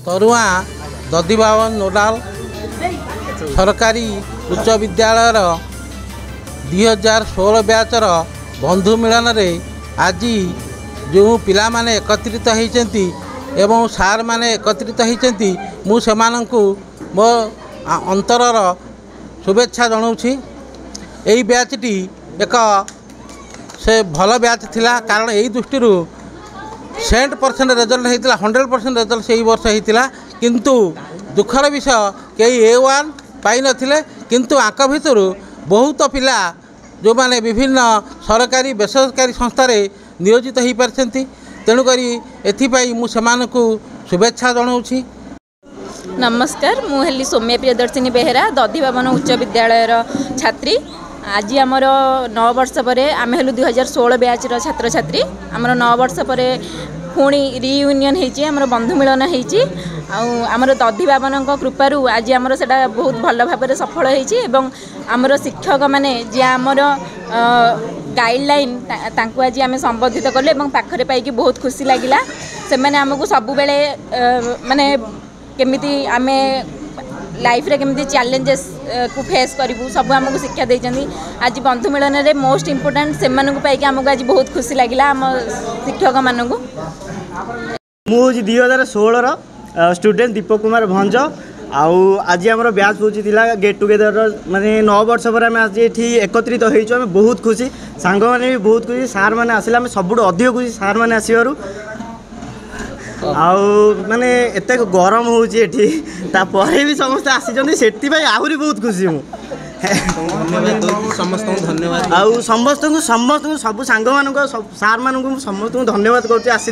तरुआ दधिभवन नोडाल सरकारी उच्च विद्यालय 2016 बैचर बंधु मिलन रे आज जो पिला माने एकत्रित होती एवं सार माने एकत्रित होती मु सेमानंकु मो अंतरर शुभेच्छा जनाऊँगी। यही बैचटी एक से भल बैच थिला कारण यही दृष्टि 100% रिजल्ट होता 100% रिजल्ट से वर्ष होता किंतु दुखर विषय कई A1 पाई नथिले किंतु आंक भितर बहुत पिला जो माने विभिन्न सरकारी बेसरकारी संस्थार नियोजित हो पारछंती तेणुकरी एथिपाई मु सेमानकु शुभेच्छा जनाऊँगी। नमस्कार मु हेली सौम्या प्रियदर्शिनी बेहेरा दधिभवन उच्च विद्यालय छात्री। आज आमर 9 वर्ष पर आम हेलु 2016 बैच छात्र छात्री आमर 9 वर्ष पर पुणी रियूनियन होती आमर बंधु मिलन होती आमर दधिभवन कृपारू आज आमर सेटा बहुत भल भाव सफल होती आमर शिक्षक माने जे आमर गाइडलाइन तांको आज आम संबोधित कले पाखरे पाई बहुत खुशी लगिला से मैंने आमको सब बेले माने केमिति आमे लाइफ रे केमिति चैलेंजेस को फेस करूँ सब आमको शिक्षा देते। आज बंधु मिलन रे मोस्ट इम्पोर्टेंट से पाई आमको आज बहुत खुशी लगिला आम शिक्षक मानू। मुझे 2016 स्टूडेंट दीपक कुमार भंज आज आम बैच होता गेट टुगेदर माने 9 वर्ष पर आम आज ये एकत्रित होम बहुत खुशी सांग मैंने भी बहुत खुशी सार मैंने आसिले आम सब अधिक खुशी सार मैंने आसबार माने एत गरम होची भी समस्त आसी आहरी बहुत खुशी धन्यवाद समस्त सब सांग मान सार मान समस्त धन्यवाद करुँच आसी।